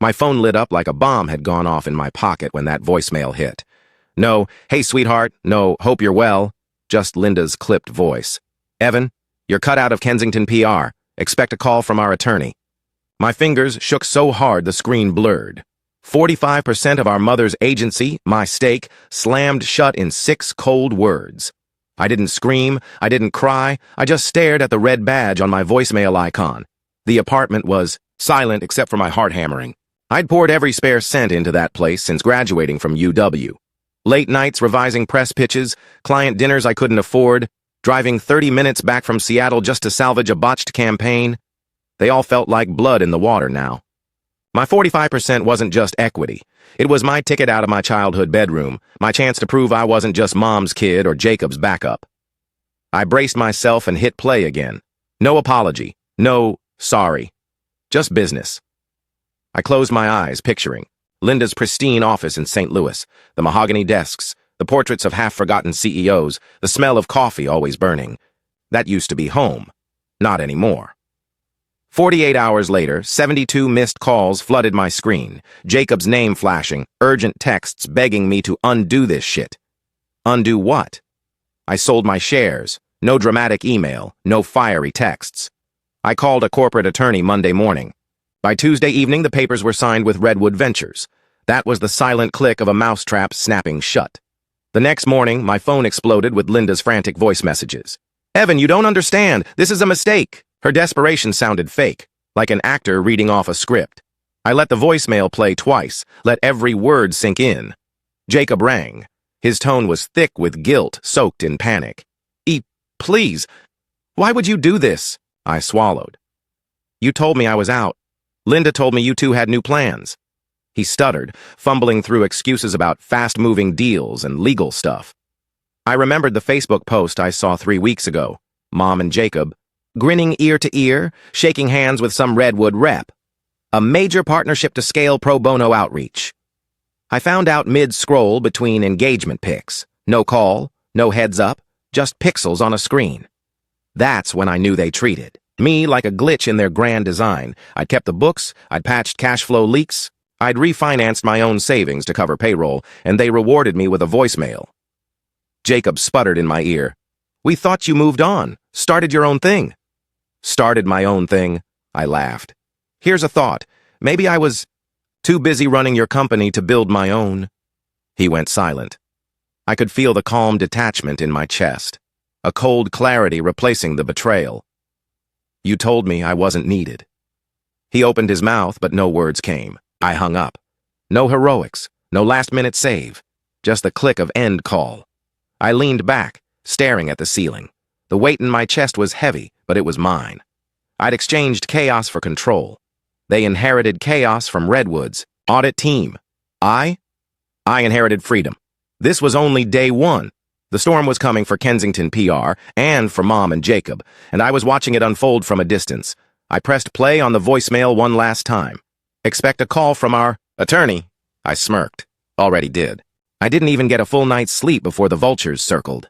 My phone lit up like a bomb had gone off in my pocket when that voicemail hit. No, "Hey, sweetheart," no, "Hope you're well," just Linda's clipped voice. "Evan, you're cut out of Kensington PR. Expect a call from our attorney." My fingers shook so hard the screen blurred. 45% of our mother's agency, my stake, slammed shut in 6 cold words. I didn't scream, I didn't cry, I just stared at the red badge on my voicemail icon. The apartment was silent except for my heart hammering. I'd poured every spare cent into that place since graduating from UW. Late nights revising press pitches, client dinners I couldn't afford, driving 30 minutes back from Seattle just to salvage a botched campaign. They all felt like blood in the water now. My 45% wasn't just equity. It was my ticket out of my childhood bedroom, my chance to prove I wasn't just Mom's kid or Jacob's backup. I braced myself and hit play again. No apology, no sorry, just business. I closed my eyes, picturing Linda's pristine office in St. Louis, the mahogany desks, the portraits of half-forgotten CEOs, the smell of coffee always burning. That used to be home. Not anymore. 48 hours later, 72 missed calls flooded my screen, Jacob's name flashing, urgent texts begging me to undo this shit. Undo what? I sold my shares. No dramatic email, no fiery texts. I called a corporate attorney Monday morning. By Tuesday evening, the papers were signed with Redwood Ventures. That was the silent click of a mousetrap snapping shut. The next morning, my phone exploded with Linda's frantic voice messages. "Evan, you don't understand. This is a mistake." Her desperation sounded fake, like an actor reading off a script. I let the voicemail play twice, let every word sink in. Jacob rang. His tone was thick with guilt, soaked in panic. Please, why would you do this?" I swallowed. "You told me I was out. Linda told me you two had new plans." He stuttered, fumbling through excuses about fast-moving deals and legal stuff. I remembered the Facebook post I saw 3 weeks ago. Mom and Jacob, grinning ear to ear, shaking hands with some Redwood rep. A major partnership to scale pro bono outreach. I found out mid-scroll between engagement pics. No call, no heads up, just pixels on a screen. That's when I knew they treated me like a glitch in their grand design. I'd kept the books, I'd patched cash flow leaks, I'd refinanced my own savings to cover payroll, and they rewarded me with a voicemail. Jacob sputtered in my ear. "We thought you moved on, started your own thing." "Started my own thing," I laughed. "Here's a thought. Maybe I was too busy running your company to build my own." He went silent. I could feel the calm detachment in my chest, a cold clarity replacing the betrayal. "You told me I wasn't needed." He opened his mouth, but no words came. I hung up. No heroics, no last-minute save, just the click of end call. I leaned back, staring at the ceiling. The weight in my chest was heavy, but it was mine. I'd exchanged chaos for control. They inherited chaos from Redwood's audit team. I inherited freedom. This was only day one. The storm was coming for Kensington PR and for Mom and Jacob, and I was watching it unfold from a distance. I pressed play on the voicemail one last time. "Expect a call from our attorney." I smirked. Already did. I didn't even get a full night's sleep before the vultures circled.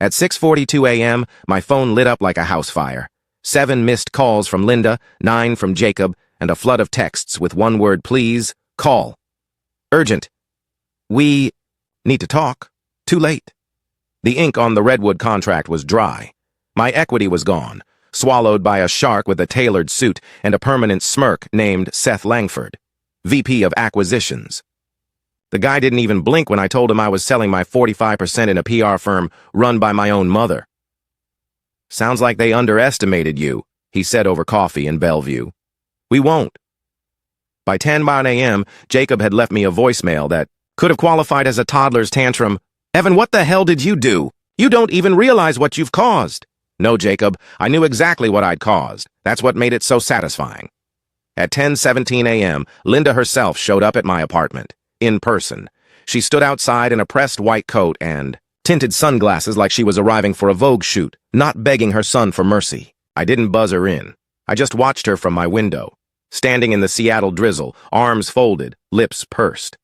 At 6:42 a.m., my phone lit up like a house fire. 7 missed calls from Linda, 9 from Jacob, and a flood of texts with one word, "Please, call." Urgent. "We need to talk. Too late." The ink on the Redwood contract was dry. My equity was gone, swallowed by a shark with a tailored suit and a permanent smirk named Seth Langford, VP of Acquisitions. The guy didn't even blink when I told him I was selling my 45% in a PR firm run by my own mother. "Sounds like they underestimated you," he said over coffee in Bellevue. "We won't." By 10 a.m., Jacob had left me a voicemail that could have qualified as a toddler's tantrum. "Evan, what the hell did you do? You don't even realize what you've caused." "No, Jacob, I knew exactly what I'd caused. That's what made it so satisfying." At 10:17 a.m., Linda herself showed up at my apartment, in person. She stood outside in a pressed white coat and tinted sunglasses like she was arriving for a Vogue shoot, not begging her son for mercy. I didn't buzz her in. I just watched her from my window, standing in the Seattle drizzle, arms folded, lips pursed.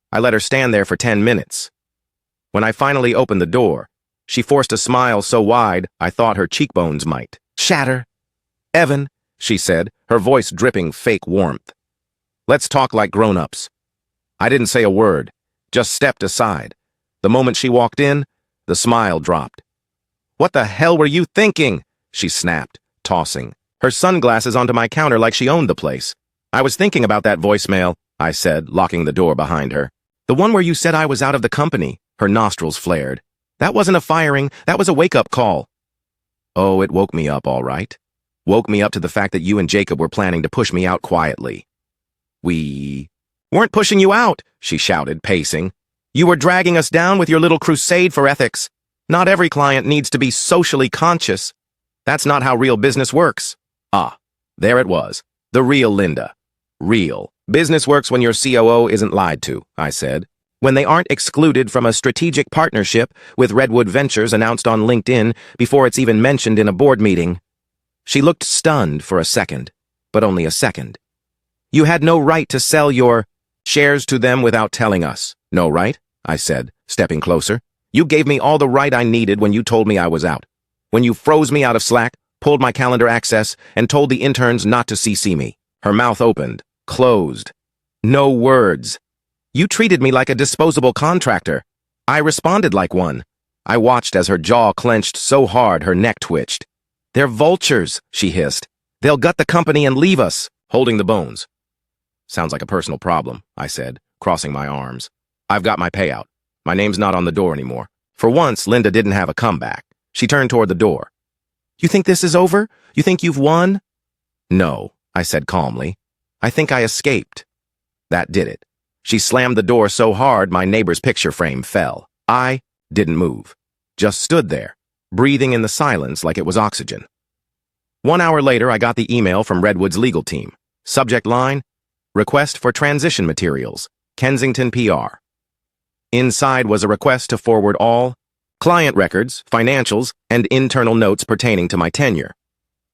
I let her stand there for 10 minutes. When I finally opened the door, she forced a smile so wide I thought her cheekbones might shatter. "Evan," she said, her voice dripping fake warmth. Let's talk like grown-ups. I didn't say a word, just stepped aside. The moment she walked in, the smile dropped. "What the hell were you thinking?" she snapped, tossing her sunglasses onto my counter like she owned the place. "I was thinking about that voicemail," I said, locking the door behind her. "The one where you said I was out of the company." Her nostrils flared. "That wasn't a firing, that was a wake-up call." Oh, it woke me up, all right. Woke me up to the fact that you and Jacob were planning to push me out quietly. "We weren't pushing you out," she shouted, pacing. "You were dragging us down with your little crusade for ethics. Not every client needs to be socially conscious. That's not how real business works." Ah, there it was. The real Linda. Real. Business works when your COO isn't lied to, I said. When they aren't excluded from a strategic partnership with Redwood Ventures announced on LinkedIn before it's even mentioned in a board meeting. She looked stunned for a second, but only a second. "You had no right to sell your shares to them without telling us." "No right?" I said, stepping closer. "You gave me all the right I needed when you told me I was out. When you froze me out of Slack, pulled my calendar access, and told the interns not to CC me." Her mouth opened, closed. No words. "You treated me like a disposable contractor." I responded like one. I watched as her jaw clenched so hard her neck twitched. "They're vultures," she hissed. "They'll gut the company and leave us, holding the bones." "Sounds like a personal problem," I said, crossing my arms. "I've got my payout. My name's not on the door anymore." For once, Linda didn't have a comeback. She turned toward the door. "You think this is over? You think you've won?" "No," I said calmly. "I think I escaped." That did it. She slammed the door so hard my neighbor's picture frame fell. I didn't move. Just stood there, breathing in the silence like it was oxygen. 1 hour later, I got the email from Redwood's legal team. Subject line, "Request for transition materials, Kensington PR." Inside was a request to forward all client records, financials, and internal notes pertaining to my tenure.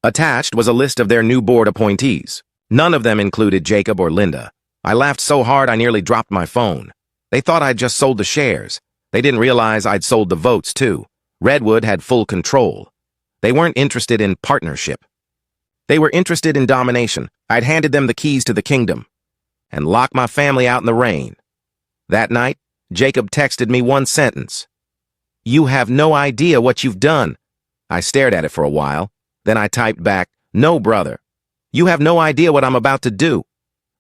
Attached was a list of their new board appointees. None of them included Jacob or Linda. I laughed so hard I nearly dropped my phone. They thought I'd just sold the shares. They didn't realize I'd sold the votes, too. Redwood had full control. They weren't interested in partnership. They were interested in domination. I'd handed them the keys to the kingdom and locked my family out in the rain. That night, Jacob texted me one sentence. "You have no idea what you've done." I stared at it for a while. Then I typed back, "No, brother. You have no idea what I'm about to do."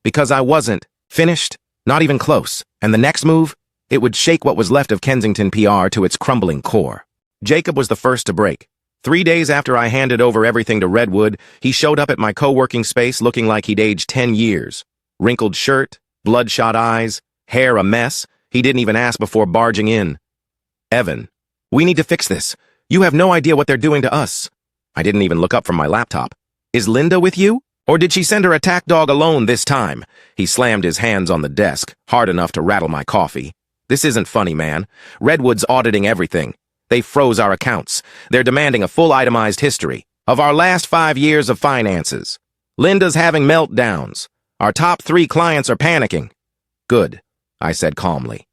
Because I wasn't finished, not even close. And the next move, it would shake what was left of Kensington PR to its crumbling core. Jacob was the first to break. 3 days after I handed over everything to Redwood, he showed up at my co-working space looking like he'd aged 10 years. Wrinkled shirt, bloodshot eyes, hair a mess. He didn't even ask before barging in. "Evan, we need to fix this. You have no idea what they're doing to us." I didn't even look up from my laptop. "Is Linda with you? Or did she send her attack dog alone this time?" He slammed his hands on the desk, hard enough to rattle my coffee. "This isn't funny, man. Redwood's auditing everything. They froze our accounts. They're demanding a full itemized history of our last 5 years of finances. Linda's having meltdowns. Our top 3 clients are panicking." "Good," I said calmly.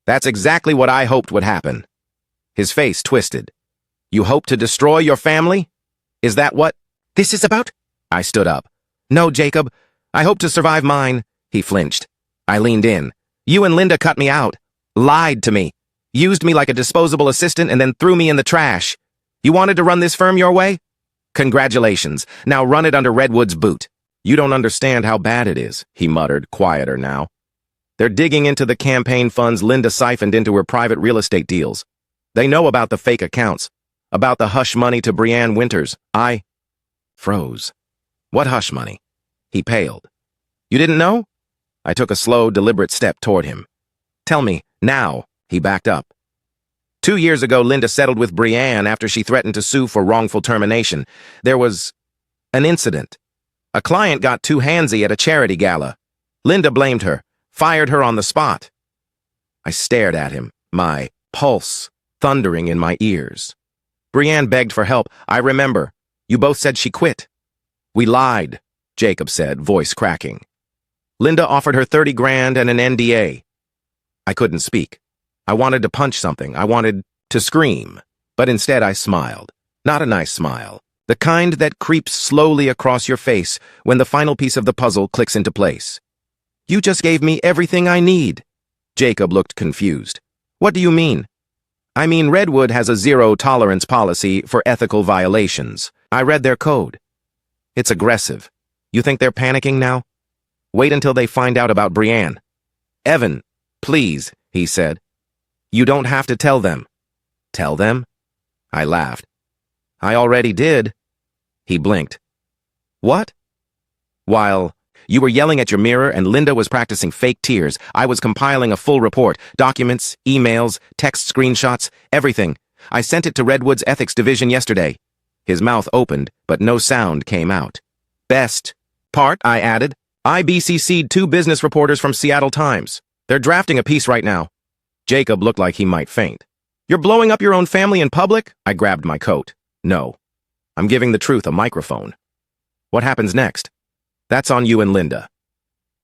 "That's exactly what I hoped would happen." His face twisted. "You hope to destroy your family? Is that what this is about?" I stood up. "No, Jacob. I hope to survive mine." He flinched. I leaned in. "You and Linda cut me out. Lied to me. Used me like a disposable assistant and then threw me in the trash. You wanted to run this firm your way? Congratulations. Now run it under Redwood's boot." "You don't understand how bad it is," he muttered, quieter now. "They're digging into the campaign funds Linda siphoned into her private real estate deals. They know about the fake accounts, about the hush money to Brianne Winters." I froze. "What hush money?" He paled. "You didn't know?" I took a slow, deliberate step toward him. "Tell me, now." He backed up. 2 years ago, Linda settled with Brianne after she threatened to sue for wrongful termination. There was an incident. A client got too handsy at a charity gala. Linda blamed her, fired her on the spot. I stared at him, my pulse thundering in my ears. "Brianne begged for help. I remember. You both said she quit." "We lied," Jacob said, voice cracking. "Linda offered her 30 grand and an NDA. I couldn't speak. I wanted to punch something. I wanted to scream. But instead I smiled. Not a nice smile. The kind that creeps slowly across your face when the final piece of the puzzle clicks into place. You just gave me everything I need. Jacob looked confused. What do you mean? I mean, Redwood has a zero-tolerance policy for ethical violations. I read their code. It's aggressive. You think they're panicking now? Wait until they find out about Brienne. Evan, please, he said. You don't have to tell them. Tell them? I laughed. I already did. He blinked. What? While you were yelling at your mirror and Linda was practicing fake tears, I was compiling a full report, documents, emails, text screenshots, everything. I sent it to Redwood's ethics division yesterday. His mouth opened, but no sound came out. Best part, I added. I BCC'd 2 business reporters from Seattle Times. They're drafting a piece right now. Jacob looked like he might faint. You're blowing up your own family in public? I grabbed my coat. No. I'm giving the truth a microphone. What happens next? That's on you and Linda.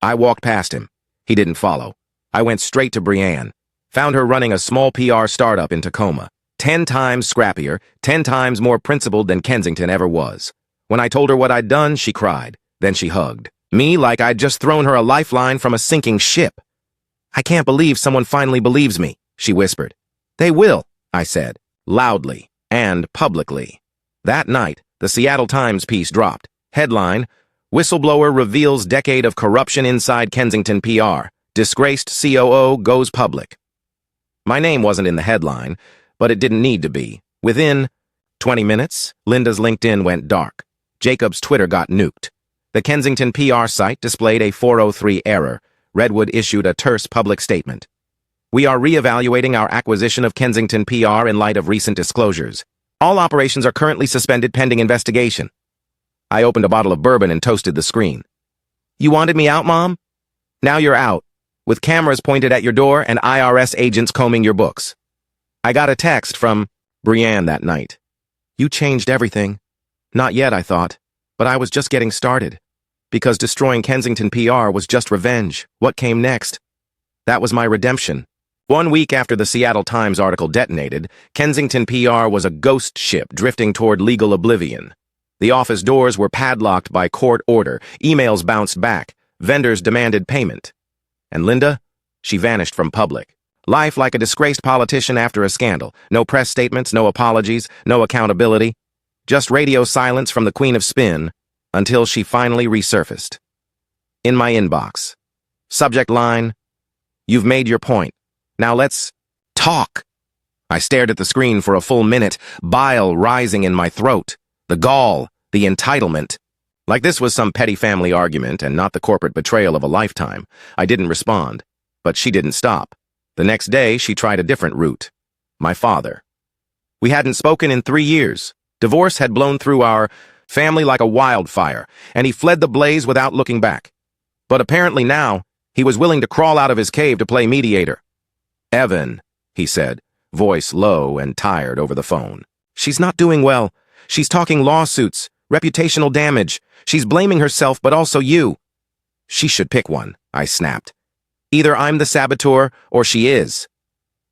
I walked past him. He didn't follow. I went straight to Brienne. Found her running a small PR startup in Tacoma. 10 times scrappier, 10 times more principled than Kensington ever was. When I told her what I'd done, she cried. Then she hugged me like I'd just thrown her a lifeline from a sinking ship. I can't believe someone finally believes me, she whispered. They will, I said, loudly and publicly. That night, the Seattle Times piece dropped. Headline, Whistleblower reveals decade of corruption inside Kensington PR. Disgraced COO goes public. My name wasn't in the headline, but it didn't need to be. Within 20 minutes, Linda's LinkedIn went dark. Jacob's Twitter got nuked. The Kensington PR site displayed a 403 error. Redwood issued a terse public statement. We are reevaluating our acquisition of Kensington PR in light of recent disclosures. All operations are currently suspended pending investigation. I opened a bottle of bourbon and toasted the screen. You wanted me out, Mom? Now you're out, with cameras pointed at your door and IRS agents combing your books. I got a text from Brienne that night. You changed everything. Not yet, I thought, but I was just getting started. Because destroying Kensington PR was just revenge. What came next? That was my redemption. 1 week after the Seattle Times article detonated, Kensington PR was a ghost ship drifting toward legal oblivion. The office doors were padlocked by court order, emails bounced back, vendors demanded payment. And Linda? She vanished from public. Life like a disgraced politician after a scandal. No press statements, no apologies, no accountability. Just radio silence from the Queen of Spin, until she finally resurfaced. In my inbox. Subject line, you've made your point. Now let's talk. I stared at the screen for a full minute, bile rising in my throat. The gall, the entitlement. Like this was some petty family argument and not the corporate betrayal of a lifetime. I didn't respond, but she didn't stop. The next day, she tried a different route. My father. We hadn't spoken in 3 years. Divorce had blown through our family like a wildfire, and he fled the blaze without looking back. But apparently now, he was willing to crawl out of his cave to play mediator. Evan, he said, voice low and tired over the phone. She's not doing well. She's talking lawsuits, reputational damage. She's blaming herself, but also you. She should pick one, I snapped. Either I'm the saboteur, or she is.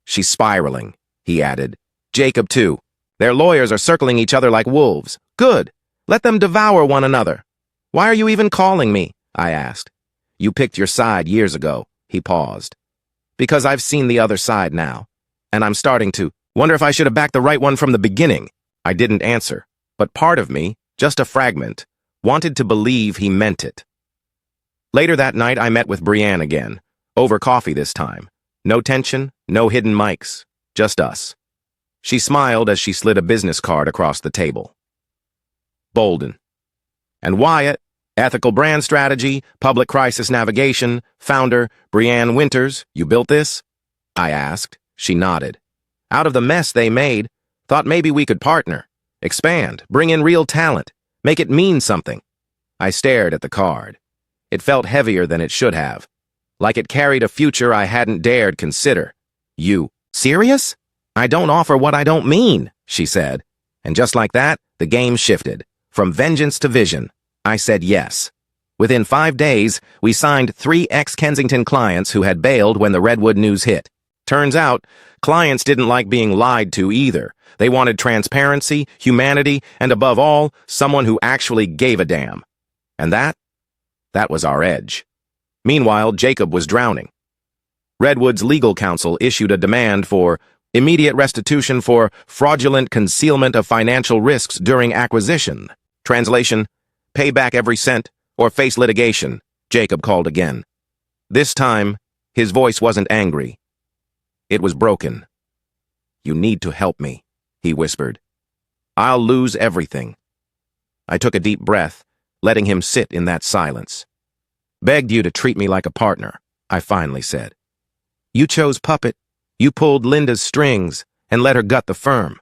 She's spiraling, he added. Jacob, too. Their lawyers are circling each other like wolves. Good. Let them devour one another. Why are you even calling me? I asked. You picked your side years ago, he paused. Because I've seen the other side now, and I'm starting to wonder if I should have backed the right one from the beginning. I didn't answer, but part of me, just a fragment, wanted to believe he meant it. Later that night, I met with Brienne again, over coffee this time. No tension, no hidden mics, just us. She smiled as she slid a business card across the table. Bolden. And Wyatt, ethical brand strategy, public crisis navigation, founder, Brienne Winters, you built this? I asked. She nodded. Out of the mess they made, thought maybe we could partner, expand, bring in real talent, make it mean something. I stared at the card. It felt heavier than it should have, like it carried a future I hadn't dared consider. You serious? I don't offer what I don't mean, she said. And just like that, the game shifted. From vengeance to vision. I said yes. Within 5 days, we signed 3 ex-Kensington clients who had bailed when the Redwood news hit. Turns out, clients didn't like being lied to either. They wanted transparency, humanity, and above all, someone who actually gave a damn. And that was our edge. Meanwhile, Jacob was drowning. Redwood's legal counsel issued a demand for immediate restitution for fraudulent concealment of financial risks during acquisition. Translation, pay back every cent or face litigation, Jacob called again. This time, his voice wasn't angry. It was broken. You need to help me, he whispered. I'll lose everything. I took a deep breath, letting him sit in that silence. Begged you to treat me like a partner, I finally said. You chose puppet. You pulled Linda's strings and let her gut the firm.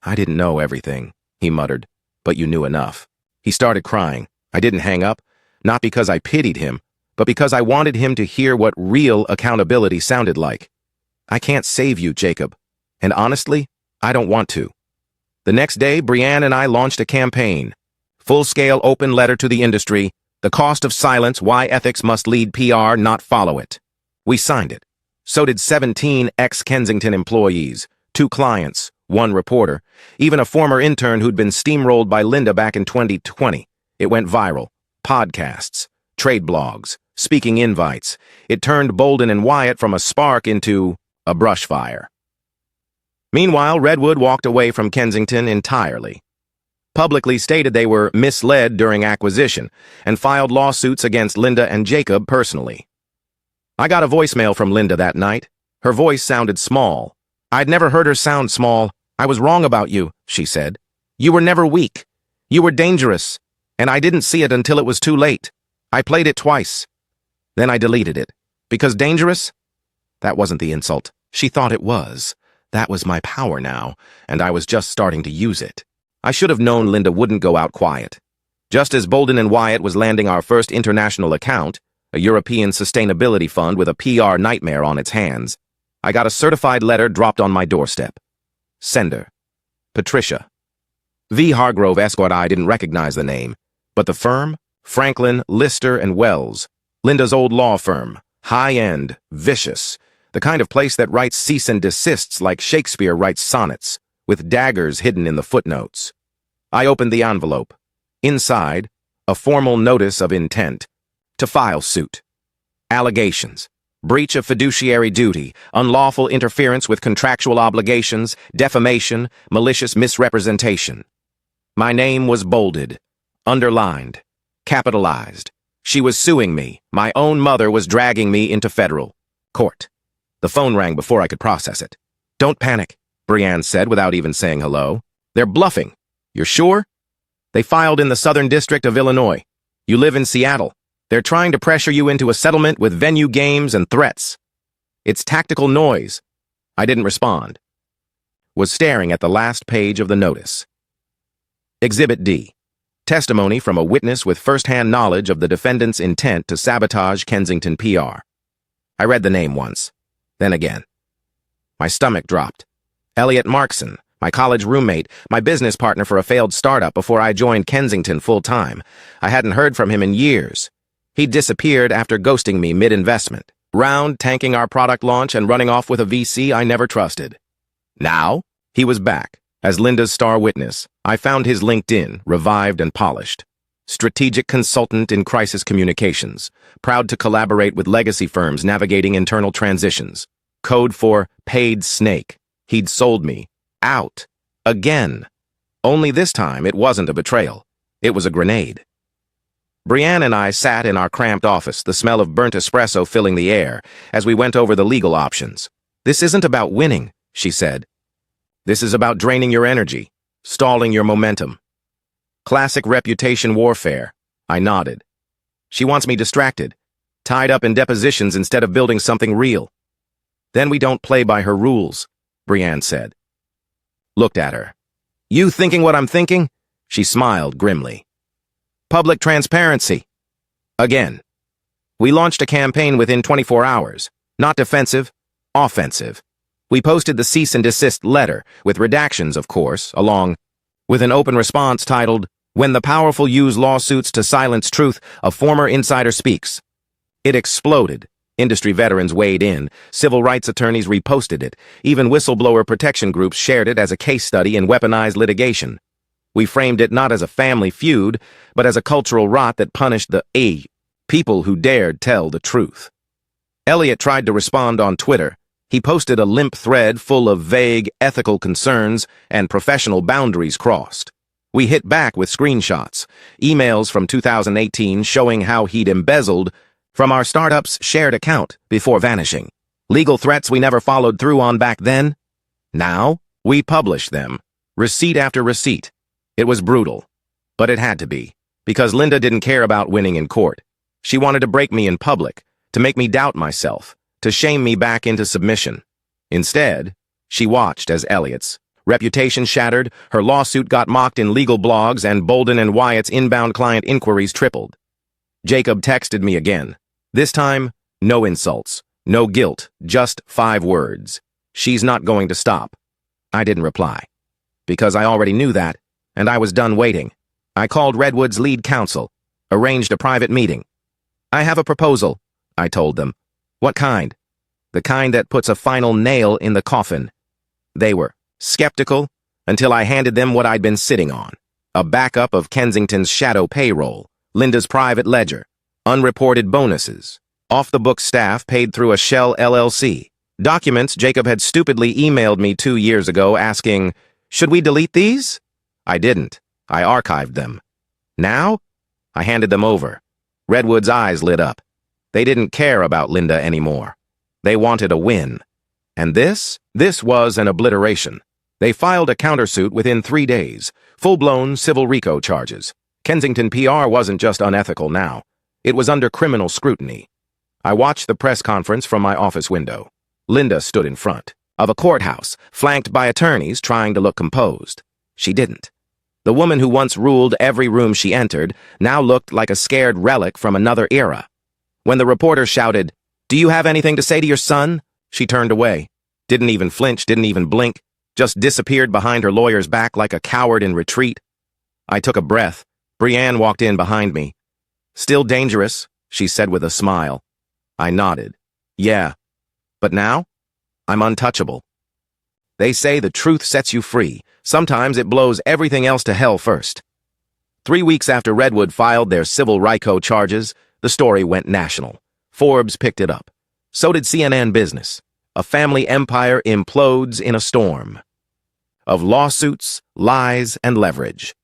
I didn't know everything, he muttered, but you knew enough. He started crying. I didn't hang up, not because I pitied him, but because I wanted him to hear what real accountability sounded like. I can't save you, Jacob, and honestly, I don't want to. The next day, Brianne and I launched a campaign. Full-scale open letter to the industry, the cost of silence, why ethics must lead PR, not follow it. We signed it. So did 17 ex-Kensington employees, 2 clients, 1 reporter, even a former intern who'd been steamrolled by Linda back in 2020. It went viral. Podcasts, trade blogs, speaking invites. It turned Bolden and Wyatt from a spark into a brush fire. Meanwhile, Redwood walked away from Kensington entirely. Publicly stated they were misled during acquisition and filed lawsuits against Linda and Jacob personally. I got a voicemail from Linda that night. Her voice sounded small. I'd never heard her sound small. I was wrong about you, she said. You were never weak. You were dangerous. And I didn't see it until it was too late. I played it twice. Then I deleted it. Because dangerous? That wasn't the insult. She thought it was. That was my power now, and I was just starting to use it. I should have known Linda wouldn't go out quiet. Just as Bolden and Wyatt was landing our first international account, a European sustainability fund with a PR nightmare on its hands, I got a certified letter dropped on my doorstep. Sender, Patricia. V. Hargrove Esquire. I didn't recognize the name, but the firm? Franklin, Lister, and Wells. Linda's old law firm. High-end, vicious. The kind of place that writes cease and desists like Shakespeare writes sonnets, with daggers hidden in the footnotes. I opened the envelope. Inside, a formal notice of intent. To file suit. Allegations. Breach of fiduciary duty, unlawful interference with contractual obligations, defamation, malicious misrepresentation. My name was bolded, underlined, capitalized. She was suing me. My own mother was dragging me into federal court. The phone rang before I could process it. Don't panic, Brianne said without even saying hello. They're bluffing. You're sure? They filed in the Southern District of Illinois. You live in Seattle. They're trying to pressure you into a settlement with venue games and threats. It's tactical noise. I didn't respond. Was staring at the last page of the notice. Exhibit D. Testimony from a witness with first-hand knowledge of the defendant's intent to sabotage Kensington PR. I read the name once, then again. My stomach dropped. Elliot Markson, my college roommate, my business partner for a failed startup before I joined Kensington full-time. I hadn't heard from him in years. He disappeared after ghosting me mid-investment, tanking our product launch and running off with a VC I never trusted. Now, he was back. As Linda's star witness, I found his LinkedIn, revived and polished. Strategic consultant in crisis communications, proud to collaborate with legacy firms navigating internal transitions. Code for paid snake. He'd sold me. Out. Again. Only this time it wasn't a betrayal. It was a grenade. Brianne and I sat in our cramped office, the smell of burnt espresso filling the air, as we went over the legal options. This isn't about winning, she said. This is about draining your energy, stalling your momentum. Classic reputation warfare. I nodded. She wants me distracted, tied up in depositions instead of building something real. Then we don't play by her rules, Brianne said. Looked at her. You thinking what I'm thinking? She smiled grimly. Public transparency. Again. We launched a campaign within 24 hours. Not defensive, offensive. We posted the cease and desist letter, with redactions, of course, along with an open response titled, When the Powerful Use Lawsuits to Silence Truth, a Former Insider Speaks. It exploded. Industry veterans weighed in, civil rights attorneys reposted it, even whistleblower protection groups shared it as a case study in weaponized litigation. We framed it not as a family feud, but as a cultural rot that punished the People who dared tell the truth. Elliot tried to respond on Twitter. He posted a limp thread full of vague ethical concerns and professional boundaries crossed. We hit back with screenshots, emails from 2018 showing how he'd embezzled from our startup's shared account before vanishing. Legal threats we never followed through on back then. Now, we published them, receipt after receipt. It was brutal, but it had to be, because Linda didn't care about winning in court. She wanted to break me in public, to make me doubt myself, to shame me back into submission. Instead, she watched as Elliot's reputation shattered, her lawsuit got mocked in legal blogs, and Bolden and Wyatt's inbound client inquiries tripled. Jacob texted me again. This time, no insults, no guilt, just 5 words. She's not going to stop. I didn't reply, because I already knew that, and I was done waiting. I called Redwood's lead counsel, arranged a private meeting. I have a proposal, I told them. What kind? The kind that puts a final nail in the coffin. They were skeptical until I handed them what I'd been sitting on. A backup of Kensington's shadow payroll, Linda's private ledger, unreported bonuses, off-the-book staff paid through a shell LLC, documents Jacob had stupidly emailed me 2 years ago asking, should we delete these? I didn't. I archived them. Now, I handed them over. Redwood's eyes lit up. They didn't care about Linda anymore. They wanted a win. And this was an obliteration. They filed a countersuit within 3 days, full-blown civil RICO charges. Kensington PR wasn't just unethical now. It was under criminal scrutiny. I watched the press conference from my office window. Linda stood in front of a courthouse, flanked by attorneys trying to look composed. She didn't. The woman who once ruled every room she entered now looked like a scared relic from another era. When the reporter shouted, "Do you have anything to say to your son?" she turned away. Didn't even flinch, didn't even blink, just disappeared behind her lawyer's back like a coward in retreat. I took a breath. Brienne walked in behind me. "Still dangerous," she said with a smile. I nodded. "Yeah. But now, I'm untouchable." They say the truth sets you free. Sometimes it blows everything else to hell first. 3 weeks after Redwood filed their civil RICO charges, the story went national. Forbes picked it up. So did CNN Business. A family empire implodes in a storm of lawsuits, lies, and leverage.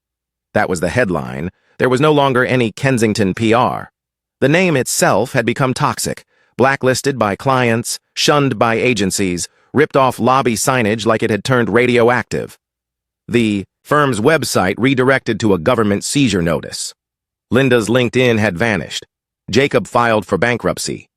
That was the headline. There was no longer any Kensington PR. The name itself had become toxic, blacklisted by clients, shunned by agencies, ripped off lobby signage like it had turned radioactive. The firm's website redirected to a government seizure notice. Linda's LinkedIn had vanished. Jacob filed for bankruptcy.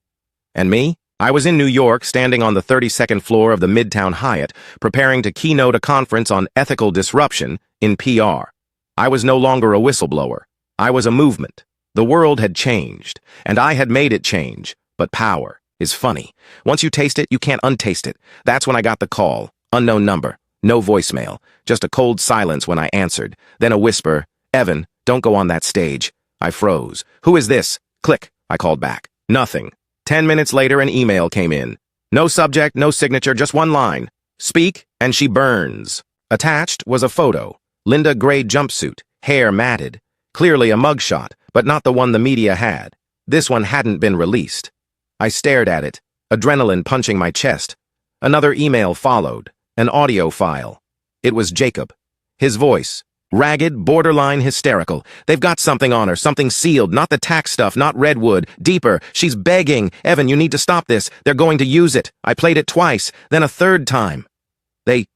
And me? I was in New York, standing on the 32nd floor of the Midtown Hyatt, preparing to keynote a conference on ethical disruption in PR. I was no longer a whistleblower. I was a movement. The world had changed, and I had made it change. But power is funny. Once you taste it, you can't untaste it. That's when I got the call. Unknown number. No voicemail. Just a cold silence when I answered. Then a whisper, "Evan, don't go on that stage." I froze. "Who is this?" Click. I called back. Nothing. 10 minutes later, an email came in. No subject, no signature, just one line. "Speak, and she burns." Attached was a photo. Linda gray jumpsuit, hair matted. Clearly a mugshot, but not the one the media had. This one hadn't been released. I stared at it, adrenaline punching my chest. Another email followed, an audio file. It was Jacob. His voice, ragged, borderline hysterical. "They've got something on her, something sealed, not the tax stuff, not Redwood. Deeper, she's begging. Evan, you need to stop this. They're going to use it. I played it twice, then a third time."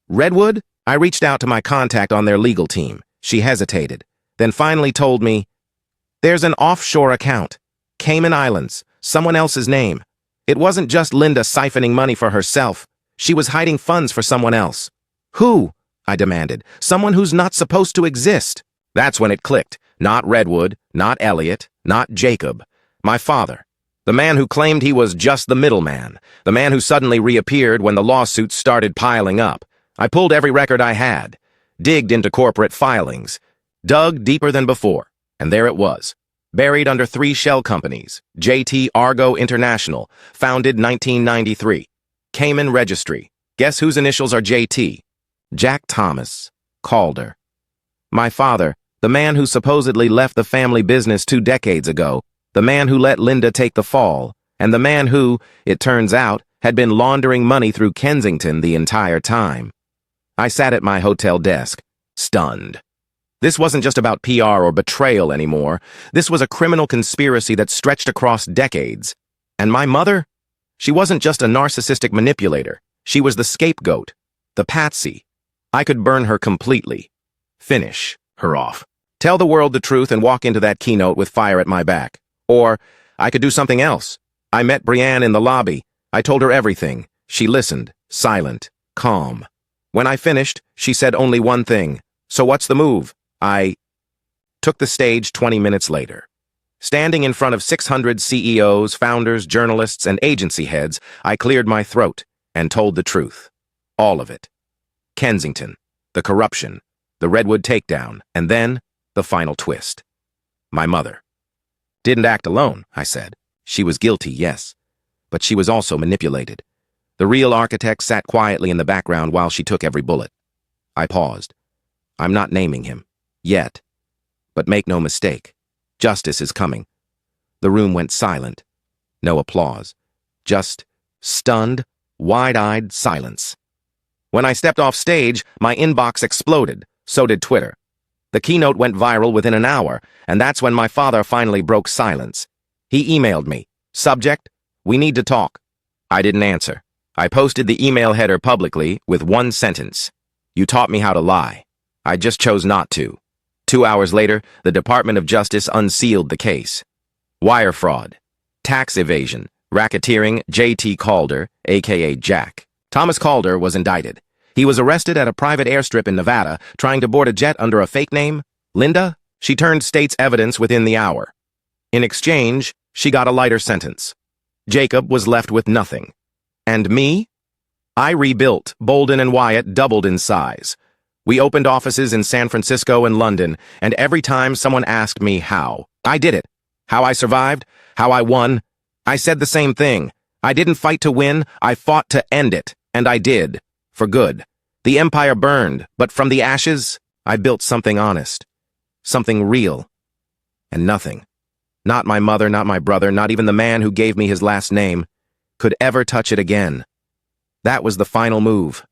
Redwood? I reached out to my contact on their legal team. She hesitated, then finally told me, "There's an offshore account. Cayman Islands. Someone else's name. It wasn't just Linda siphoning money for herself. She was hiding funds for someone else." "Who?" I demanded. "Someone who's not supposed to exist." That's when it clicked. Not Redwood, not Elliot, not Jacob. My father. The man who claimed he was just the middleman. The man who suddenly reappeared when the lawsuits started piling up. I pulled every record I had, digged into corporate filings, dug deeper than before, and there it was. Buried under 3 shell companies, JT Argo International, founded 1993. Cayman Registry. Guess whose initials are JT? Jack Thomas. Calder. My father, the man who supposedly left the family business 2 decades ago, The man who let Linda take the fall, and the man who, it turns out, had been laundering money through Kensington the entire time. I sat at my hotel desk, stunned. This wasn't just about PR or betrayal anymore. This was a criminal conspiracy that stretched across decades. And my mother? She wasn't just a narcissistic manipulator. She was the scapegoat, the patsy. I could burn her completely. Finish her off. Tell the world the truth and walk into that keynote with fire at my back. Or I could do something else. I met Brienne in the lobby. I told her everything. She listened, silent, calm. When I finished, she said only one thing. So what's the move? I took the stage 20 minutes later. Standing in front of 600 CEOs, founders, journalists, and agency heads, I cleared my throat and told the truth. All of it. Kensington, the corruption, the Redwood takedown, and then the final twist. My mother. Didn't act alone, I said. She was guilty, yes, but she was also manipulated. The real architect sat quietly in the background while she took every bullet. I paused. I'm not naming him. Yet. But make no mistake. Justice is coming. The room went silent. No applause. Just stunned, wide-eyed silence. When I stepped off stage, my inbox exploded. So did Twitter. The keynote went viral within an hour, and that's when my father finally broke silence. He emailed me. Subject, we need to talk. I didn't answer. I posted the email header publicly with one sentence. You taught me how to lie. I just chose not to. 2 hours later, the Department of Justice unsealed the case. Wire fraud, tax evasion, racketeering, J.T. Calder, a.k.a. Jack. Thomas Calder was indicted. He was arrested at a private airstrip in Nevada, trying to board a jet under a fake name. Linda? She turned state's evidence within the hour. In exchange, she got a lighter sentence. Jacob was left with nothing. And me? I rebuilt. Bolden and Wyatt doubled in size. We opened offices in San Francisco and London, and every time someone asked me how, I did it. How I survived, how I won. I said the same thing. I didn't fight to win, I fought to end it, and I did. For good. The empire burned, but from the ashes, I built something honest. Something real. And nothing. Not my mother, not my brother, not even the man who gave me his last name, could ever touch it again. That was the final move.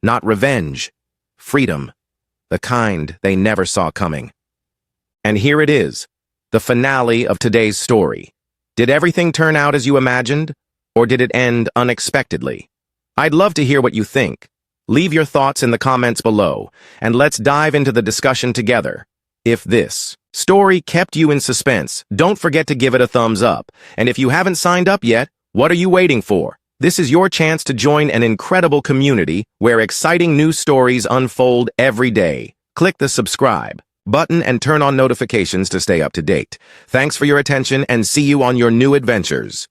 Not revenge. Freedom, the kind they never saw coming. And here it is, the finale of today's story. Did everything turn out as you imagined, or did it end unexpectedly? I'd love to hear what you think. Leave your thoughts in the comments below, and let's dive into the discussion together. If this story kept you in suspense, don't forget to give it a thumbs up. And if you haven't signed up yet, what are you waiting for? This is your chance to join an incredible community where exciting new stories unfold every day. Click the subscribe button and turn on notifications to stay up to date. Thanks for your attention and see you on your new adventures.